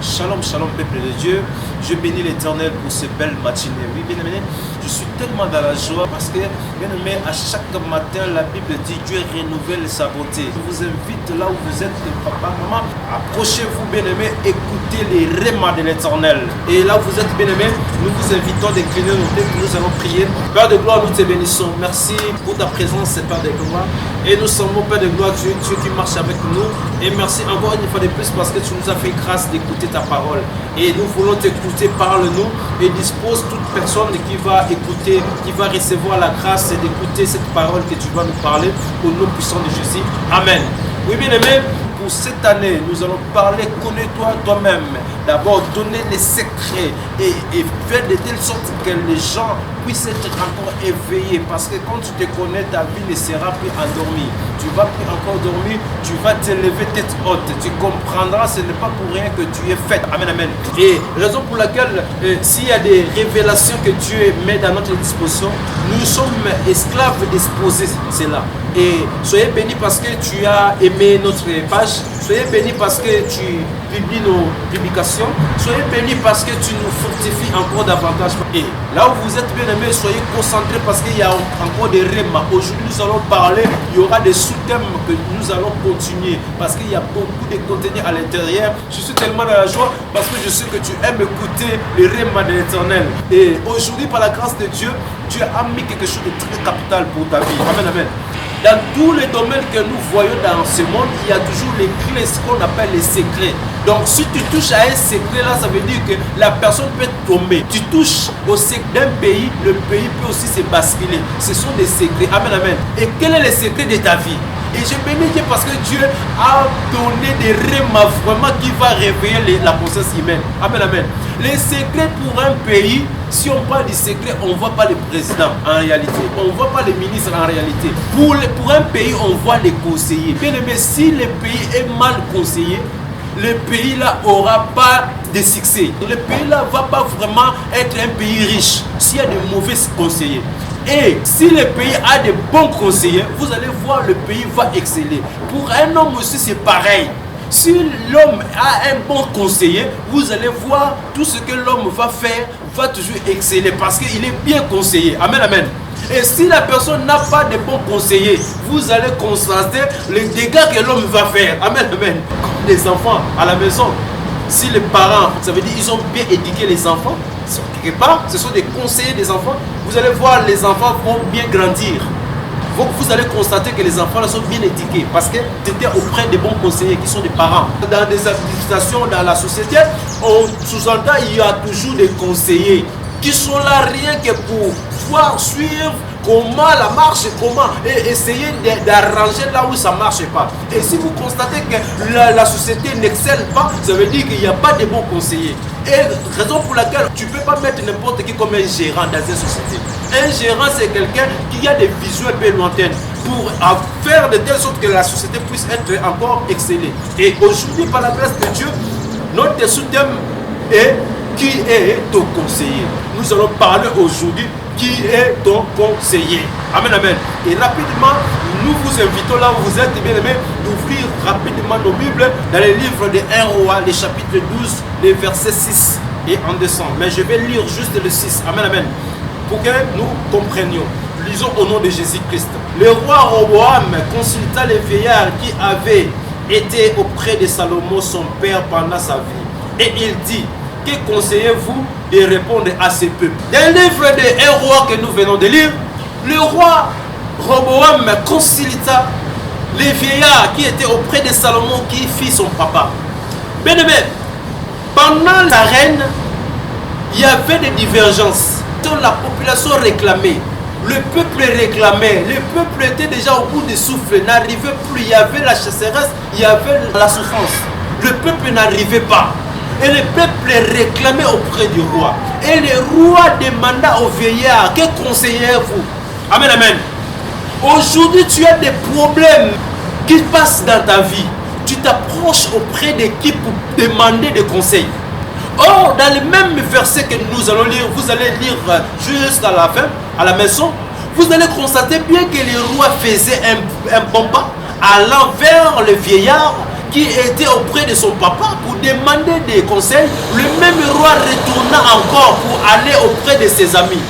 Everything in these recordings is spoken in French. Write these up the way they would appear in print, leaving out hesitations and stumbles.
Shalom, shalom, peuple de Dieu. Je bénis l'Éternel pour ce belle matinée. Oui, bien aimé, je suis tellement dans la joie parce que, bien aimé, à chaque matin, la Bible dit Dieu renouvelle sa beauté. Je vous invite là où vous êtes, papa, maman, approchez-vous, bien aimé, écoutez les rémas de l'Éternel. Et là où vous êtes, bien aimé, nous vous invitons d'incliner nos têtes, nous allons prier. Père de gloire, nous te bénissons. Merci pour ta présence, Père de gloire. Et nous sommes, Père de gloire, Dieu qui marche avec nous. Et merci encore une fois de plus parce que tu nous as fait grâce d'écouter ta parole. Et nous voulons t'écouter, parle-nous et dispose toute personne qui va écouter, qui va recevoir la grâce d'écouter cette parole que tu vas nous parler au nom puissant de Jésus. Amen. Oui, bien aimé, pour cette année, nous allons parler, connais-toi toi-même. D'abord, donner les secrets et faire de telle sorte que les gens puissent être encore éveillés. Parce que quand tu te connais, ta vie ne sera plus endormie. Tu vas plus encore dormir, tu vas te lever tête haute. Tu comprendras, ce n'est pas pour rien que tu es fait. Amen, amen. Et raison pour laquelle, s'il y a des révélations que Dieu met dans notre disposition, nous sommes esclaves d'exposer cela. Et soyez bénis parce que tu as aimé notre page. Soyez bénis parce que tu publies nos publications. Soyez bénis parce que tu nous fortifies encore davantage. Et là où vous êtes bien aimés, soyez concentrés parce qu'il y a encore des rémas. Aujourd'hui, nous allons parler. Il y aura des sous-thèmes que nous allons continuer parce qu'il y a beaucoup de contenu à l'intérieur. Je suis tellement dans la joie parce que je sais que tu aimes écouter les rémas de l'Éternel. Et aujourd'hui, par la grâce de Dieu, Dieu a mis quelque chose de très capital pour ta vie. Amen, amen. Dans tous les domaines que nous voyons dans ce monde, il y a toujours les clés, ce qu'on appelle les secrets. Donc si tu touches à un secret là, ça veut dire que la personne peut tomber. Tu touches au secret d'un pays, le pays peut aussi se basculer. Ce sont des secrets. Amen, amen. Et quel est le secret de ta vie? Et je bénis Dieu parce que Dieu a donné des rémas vraiment qui va réveiller la conscience humaine. Amen, amen. Les secrets pour un pays, si on parle du secret, on ne voit pas le président en réalité. On ne voit pas les ministres en réalité. Pour un pays, on voit les conseillers. Bien aimé, si le pays est mal conseillé, le pays là aura pas de succès. Le pays là va pas vraiment être un pays riche s'il y a de mauvais conseillers. Et si le pays a de bons conseillers, vous allez voir le pays va exceller. Pour un homme aussi c'est pareil. Si l'homme a un bon conseiller, vous allez voir tout ce que l'homme va faire va toujours exceller parce qu'il est bien conseillé. Amen, amen. Et si la personne n'a pas de bons conseillers, vous allez constater les dégâts que l'homme va faire. Amen, amen. Comme les enfants à la maison. Si les parents, ça veut dire ils ont bien éduqué les enfants, quelque part, ce sont des conseillers des enfants, vous allez voir les enfants vont bien grandir. Vous allez constater que les enfants là sont bien éduqués parce que c'était auprès des bons conseillers qui sont des parents. Dans des administrations, dans la société, on sous-entend il y a toujours des conseillers qui sont là rien que pour pouvoir suivre comment la marche, comment et essayer d'arranger là où ça ne marche pas. Et si vous constatez que la société n'excelle pas, ça veut dire qu'il n'y a pas de bons conseillers. Et raison pour laquelle tu ne peux pas mettre n'importe qui comme un gérant dans une société. Un gérant, c'est quelqu'un qui a des visions un peu lointaines pour faire de telle sorte que la société puisse être encore excellée. Et aujourd'hui, par la grâce de Dieu, notre sous-thème est qui est ton conseiller. Nous allons parler aujourd'hui qui est ton conseiller. Amen, amen. Et rapidement, nous vous invitons là où vous êtes, bien aimés, d'ouvrir rapidement nos Bibles dans les livres de 1 Roi, les chapitres 12, les versets 6 et en descend. Mais je vais lire juste le 6. Amen, amen. Pour que nous comprenions. Lisons au nom de Jésus-Christ. Le roi Roboam consulta les vieillards qui avaient été auprès de Salomon, son père, pendant sa vie. Et il dit: que conseillez-vous de répondre à ces peuples? Dans le livre de 1 roi que nous venons de lire, le roi Roboam consulta les vieillards qui étaient auprès de Salomon, qui fit son papa. Bien aimé, pendant la reine, il y avait des divergences. La population réclamait, le peuple réclamait, le peuple était déjà au bout du souffle, n'arrivait plus, il y avait la chasseresse, il y avait la souffrance. Le peuple n'arrivait pas. Et le peuple réclamait auprès du roi. Et le roi demanda aux vieillards: que conseillez-vous? Amen, amen. Aujourd'hui, tu as des problèmes qui passent dans ta vie. Tu t'approches auprès de qui pour demander des conseils. Or, dans le même verset que nous allons lire, vous allez lire jusqu'à la fin, à la maison, vous allez constater bien que le roi faisait un bon pas allant vers le vieillard qui était auprès de son papa pour demander des conseils, le même roi retourna encore pour aller auprès de ses amis.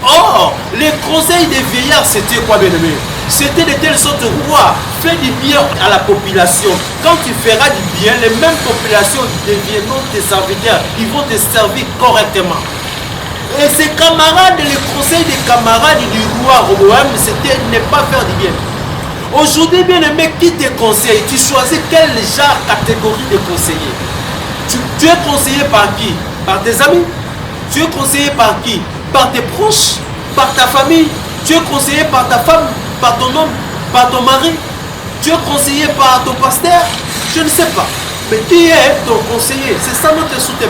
Or, les conseils des vieillards, c'était quoi, bien-aimé? C'était de telle sorte, roi, fais du bien à la population. Quand tu feras du bien, les mêmes populations deviendront tes serviteurs. Ils vont te servir correctement. Et ses camarades, les conseils des camarades du roi Roboam, c'était ne pas faire du bien. Aujourd'hui, bien-aimé, qui te conseille? Tu choisis quel genre, catégorie de conseiller? Tu es conseillé par qui? Par tes amis? Tu es conseillé par qui? Par tes proches? Par ta famille? Tu es conseillé par ta femme? Par ton homme? Par ton mari? Tu es conseillé par ton pasteur? Je ne sais pas. Mais qui est ton conseiller? C'est ça notre soutien.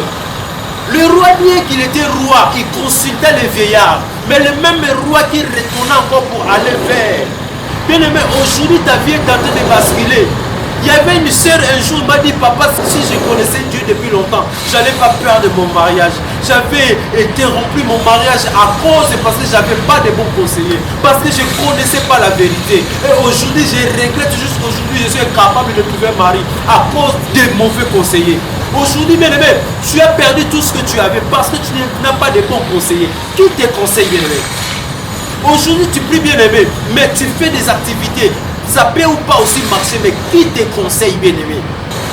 Le roi, bien qu'il était roi, il consultait les vieillards. Mais le même roi qui retourna encore pour aller vers. Bien-aimé, aujourd'hui ta vie est en train de basculer. Il y avait une sœur un jour, m'a dit, papa, si je connaissais Dieu depuis longtemps, j'avais pas peur de mon mariage. J'avais interrompu mon mariage à cause parce que j'avais pas de bons conseillers. Parce que je connaissais pas la vérité. Et aujourd'hui, je regrette jusqu'aujourd'hui, je suis incapable de trouver un mari à cause des mauvais conseillers. Aujourd'hui, bien-aimé, tu as perdu tout ce que tu avais parce que tu n'as pas de bons conseillers. Qui te conseille, bien-aimé? Aujourd'hui, tu pries, bien-aimé, mais tu fais des activités. Ça peut ou pas aussi marcher, mais qui te conseille, bien-aimé?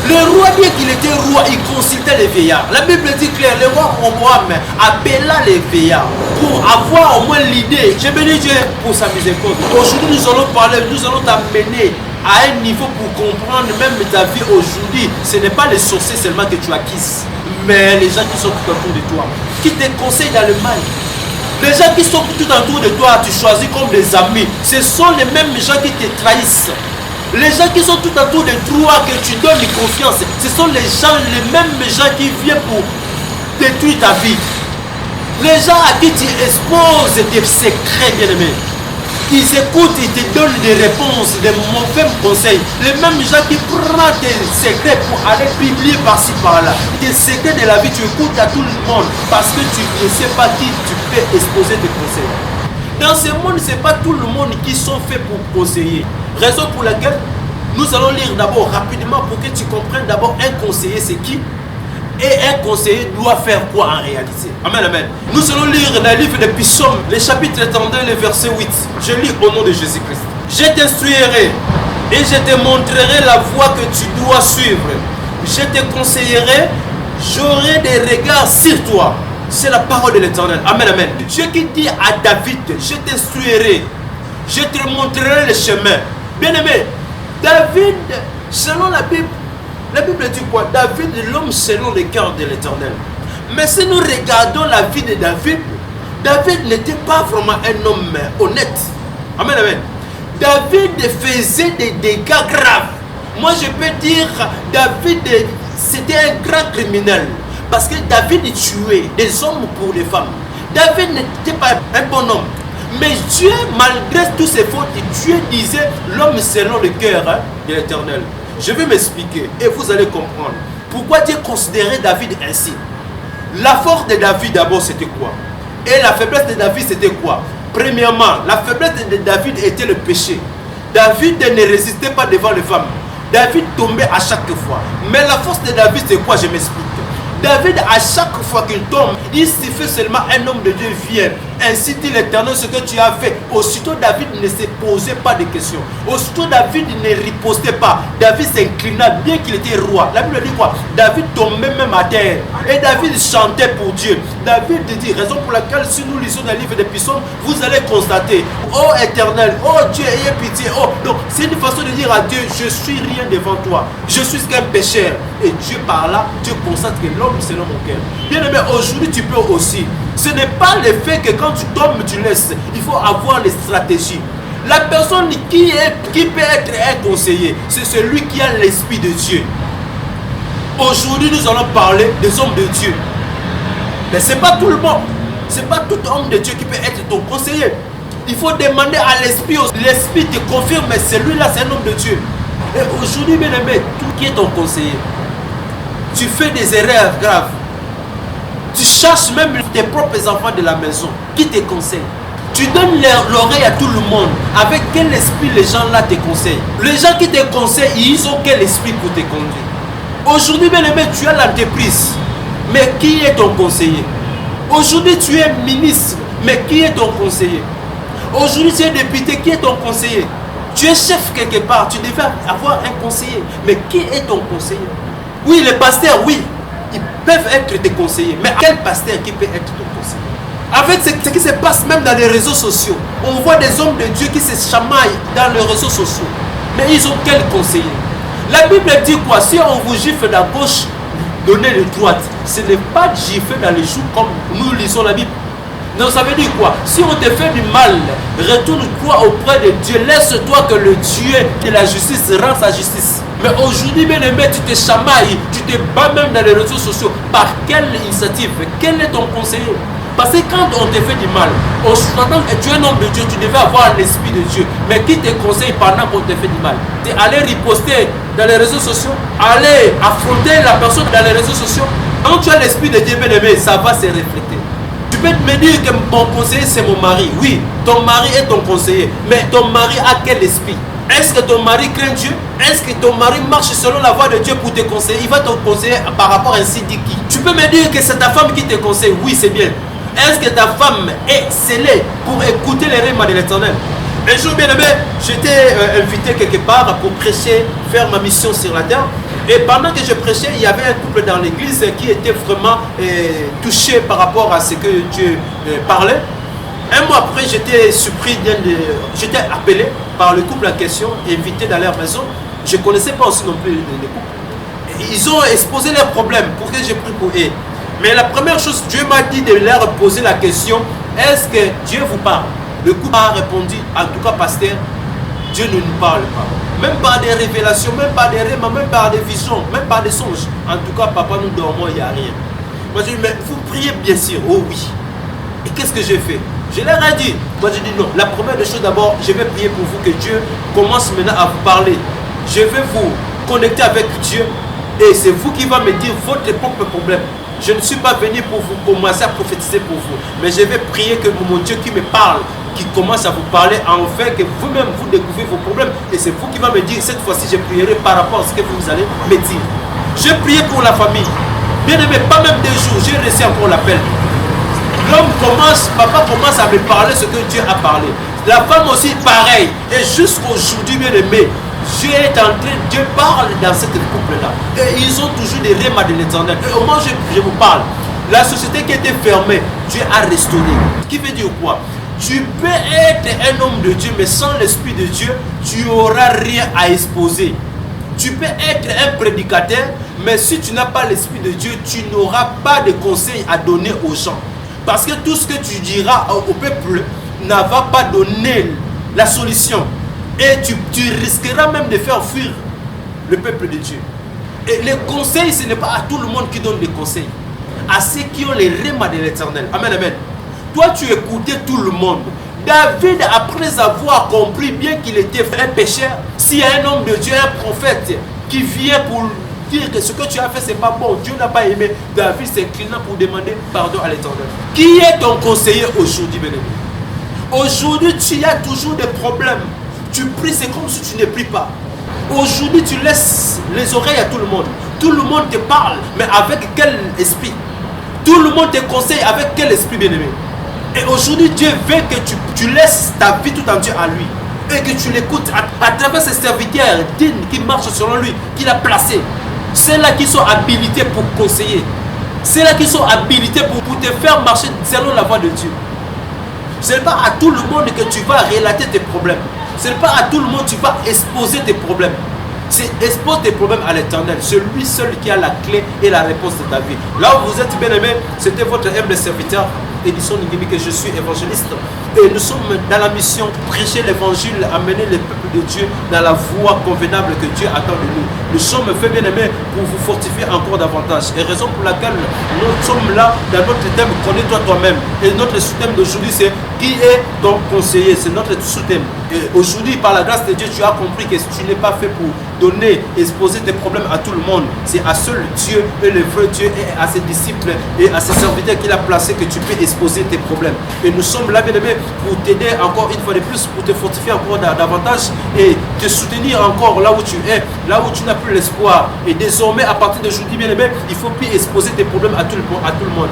Le roi, bien qu'il était roi, il consultait les vieillards. La Bible dit clair, le roi Roboam appela les vieillards pour avoir au moins l'idée. Je bénis Dieu pour sa miséricorde. Aujourd'hui, nous allons parler, nous allons t'amener à un niveau pour comprendre même ta vie aujourd'hui. Ce n'est pas les sorciers seulement que tu acquises, mais les gens qui sont tout autour de toi, qui te conseillent dans le mal. Les gens qui sont tout autour de toi, tu choisis comme des amis. Ce sont les mêmes gens qui te trahissent. Les gens qui sont tout autour de toi, que tu donnes confiance, ce sont les mêmes gens qui viennent pour détruire ta vie. Les gens à qui tu exposes tes secrets, bien-aimés. Ils écoutent, ils te donnent des réponses, des mauvais conseils. Les mêmes gens qui prennent tes secrets pour aller publier par-ci par-là. Tes secrets de la vie, tu écoutes à tout le monde parce que tu ne sais pas qui tu peux exposer tes conseils. Dans ce monde, ce n'est pas tout le monde qui sont faits pour conseiller. Raison pour laquelle nous allons lire d'abord rapidement pour que tu comprennes d'abord un conseiller c'est qui et un conseiller doit faire quoi en réalité. Amen, amen. Nous allons lire dans le livre des Psaumes, le chapitre 32, le verset 8. Je lis au nom de Jésus-Christ. Je t'instruirai et je te montrerai la voie que tu dois suivre. Je te conseillerai, j'aurai des regards sur toi. C'est la parole de l'Éternel. Amen, amen. Dieu qui dit à David, je t'instruirai, je te montrerai le chemin. Bien-aimé, David, selon la Bible dit quoi? David, l'homme selon le cœur de l'Éternel. Mais si nous regardons la vie de David, David n'était pas vraiment un homme honnête. Amen, amen. David faisait des dégâts graves. Moi, je peux dire, David, c'était un grand criminel. Parce que David tuait des hommes pour les femmes. David n'était pas un bon homme. Mais Dieu, malgré tous ses fautes, Dieu disait l'homme selon le cœur de l'Éternel. Je vais m'expliquer et vous allez comprendre. Pourquoi Dieu considérait David ainsi? La force de David d'abord c'était quoi? Et la faiblesse de David c'était quoi? Premièrement, la faiblesse de David était le péché. David ne résistait pas devant les femmes. David tombait à chaque fois. Mais la force de David c'est quoi? Je m'explique. David, à chaque fois qu'il tombe, il suffit seulement un homme de Dieu vient. Ainsi dit l'Éternel ce que tu as fait. Aussitôt David ne se posait pas de questions. Aussitôt David ne ripostait pas. David s'inclina bien qu'il était roi. La Bible dit quoi? David tombait même à terre. Et David chantait pour Dieu. David dit, raison pour laquelle si nous lisons dans le livre des Psaumes, vous allez constater, oh Éternel, oh Dieu, ayez pitié. Oh, donc c'est une façon de dire à Dieu, je suis rien devant toi. Je suis qu'un pécheur. Et Dieu par là, Dieu constate que l'homme selon mon cœur. Bien aimé, aujourd'hui tu peux aussi. Ce n'est pas le fait que quand tu tombes, tu laisses. Il faut avoir les stratégies. La personne qui peut être un conseiller, c'est celui qui a l'esprit de Dieu. Aujourd'hui, nous allons parler des hommes de Dieu. Mais ce n'est pas tout le monde. Ce n'est pas tout homme de Dieu qui peut être ton conseiller. Il faut demander à l'esprit. L'esprit te confirme, mais celui-là, c'est un homme de Dieu. Et aujourd'hui, bien aimé, qui est ton conseiller? Tu fais des erreurs graves. Tu cherches même tes propres enfants de la maison qui te conseillent. Tu donnes l'oreille à tout le monde. Avec quel esprit les gens là te conseillent? Les gens qui te conseillent, ils ont quel esprit pour te conduire? Aujourd'hui, bien aimé, tu as l'entreprise. Mais qui est ton conseiller? Aujourd'hui, tu es ministre. Mais qui est ton conseiller? Aujourd'hui, tu es député. Qui est ton conseiller? Tu es chef quelque part. Tu devais avoir un conseiller. Mais qui est ton conseiller? Oui, les pasteurs, oui. Ils peuvent être tes conseillers. Mais quel pasteur qui peut être ton conseiller? Avec ce qui se passe même dans les réseaux sociaux, on voit des hommes de Dieu qui se chamaillent dans les réseaux sociaux. Mais ils ont quel conseiller? La Bible dit quoi? Si on vous gifle à gauche, donnez le droite. Ce n'est pas gifler dans les joues comme nous lisons la Bible. Non, ça veut dire quoi? Si on te fait du mal, retourne-toi auprès de Dieu. Laisse-toi que le Dieu de la justice rende sa justice. Mais aujourd'hui, bien aimé, tu te chamailles, tu te bats même dans les réseaux sociaux. Par quelle initiative? Quel est ton conseiller? Parce que quand on te fait du mal, tu es un homme de Dieu, tu devais avoir l'esprit de Dieu. Mais qui te conseille pendant qu'on te fait du mal? Tu es allé riposter dans les réseaux sociaux, aller affronter la personne dans les réseaux sociaux. Quand tu as l'esprit de Dieu, bien aimé, ça va se refléter. Tu peux me dire que mon conseiller c'est mon mari. Oui, ton mari est ton conseiller. Mais ton mari a quel esprit? Est-ce que ton mari craint Dieu? Est-ce que ton mari marche selon la voie de Dieu pour te conseiller? Il va te conseiller par rapport à ainsi dit qui? Tu peux me dire que c'est ta femme qui te conseille? Oui, c'est bien. Est-ce que ta femme est scellée pour écouter les règlements de l'Éternel? Un jour, bien aimé, j'étais invité quelque part pour prêcher, faire ma mission sur la terre. Et pendant que je prêchais, il y avait un couple dans l'église qui était vraiment touché par rapport à ce que Dieu parlait. Un mois après, j'étais surpris, j'étais appelé par le couple en question, invité dans leur maison. Je ne connaissais pas aussi non plus le couple. Ils ont exposé leurs problèmes pour que j'ai pris pour eux. Mais la première chose, Dieu m'a dit de leur poser la question, est-ce que Dieu vous parle? Le couple a répondu, en tout cas pasteur, Dieu ne nous parle pas. Même par des révélations, même par des rêves, même par des visions, même par des songes. En tout cas, papa, nous dormons, il n'y a rien. Moi, je dis, mais vous priez bien sûr. Oh oui. Et qu'est-ce que j'ai fait? Je leur ai dit. Moi, je dis non. La première des choses, d'abord, je vais prier pour vous que Dieu commence maintenant à vous parler. Je vais vous connecter avec Dieu. Et c'est vous qui va me dire votre propre problème. Je ne suis pas venu pour vous commencer à prophétiser pour vous. Mais je vais prier que mon Dieu qui me parle, qui commence à vous parler, enfin que vous-même vous découvrez vos problèmes. Et c'est vous qui va me dire, cette fois-ci, je prierai par rapport à ce que vous allez me dire. Je priais pour la famille. Bien aimé, pas même des jours, j'ai reçu encore l'appel. L'homme commence, papa commence à me parler ce que Dieu a parlé. La femme aussi, pareil. Et jusqu'aujourd'hui, bien aimé, Dieu est en train, Dieu parle dans ce couple-là. Et ils ont toujours des règlements de l'Éternel. Et au moment où je vous parle, la société qui était fermée, Dieu a restauré. Ce qui veut dire quoi? Tu peux être un homme de Dieu, mais sans l'Esprit de Dieu, tu n'auras rien à exposer. Tu peux être un prédicateur, mais si tu n'as pas l'Esprit de Dieu, tu n'auras pas de conseils à donner aux gens. Parce que tout ce que tu diras au peuple ne va pas donner la solution. Et tu risqueras même de faire fuir le peuple de Dieu. Et les conseils, ce n'est pas à tout le monde qui donne des conseils. À ceux qui ont les règlements de l'Éternel. Amen, amen. Toi, tu écoutais tout le monde. David, après avoir compris bien qu'il était un pécheur, s'il y a un homme de Dieu, un prophète, qui vient pour dire que ce que tu as fait, c'est pas bon, Dieu n'a pas aimé, David s'inclina pour demander pardon à l'Éternel. Qui est ton conseiller aujourd'hui, bien-aimé? Aujourd'hui, tu as toujours des problèmes. Tu pries, c'est comme si tu ne pries pas. Aujourd'hui, tu laisses les oreilles à tout le monde. Tout le monde te parle, mais avec quel esprit? Tout le monde te conseille avec quel esprit, bien-aimé? Et aujourd'hui, Dieu veut que tu laisses ta vie tout entière à lui. Et que tu l'écoutes à travers ses serviteurs dignes qui marchent selon lui, qu'il a placés. Ceux-là qui sont habilités pour conseiller. Ceux-là qui sont habilités pour te faire marcher selon la voie de Dieu. Ce n'est pas à tout le monde que tu vas relater tes problèmes. Ce n'est pas à tout le monde que tu vas exposer tes problèmes. C'est expose tes problèmes à l'Éternel. C'est lui seul qui a la clé et la réponse de ta vie. Là où vous êtes bien aimé, c'était votre humble serviteur, Edison Ngimi, que je suis évangéliste. Et nous sommes dans la mission prêcher l'évangile, amener le peuple de Dieu dans la voie convenable que Dieu attend de nous. Nous sommes faits bien aimés pour vous fortifier encore davantage. Et raison pour laquelle nous sommes là dans notre thème, connais-toi toi-même. Et notre sous-thème d'aujourd'hui, c'est qui est ton conseiller? C'est notre sous-thème. Aujourd'hui, par la grâce de Dieu, tu as compris que tu n'es pas fait pour donner, exposer tes problèmes à tout le monde. C'est à seul Dieu et le vrai Dieu et à ses disciples et à ses serviteurs qu'il a placé que tu peux exposer tes problèmes. Et nous sommes là, bien-aimés, pour t'aider encore une fois de plus, pour te fortifier encore davantage et te soutenir encore là où tu es, là où tu n'as plus l'espoir. Et désormais, à partir d'aujourd'hui, bien-aimé, il ne faut plus exposer tes problèmes à tout le monde.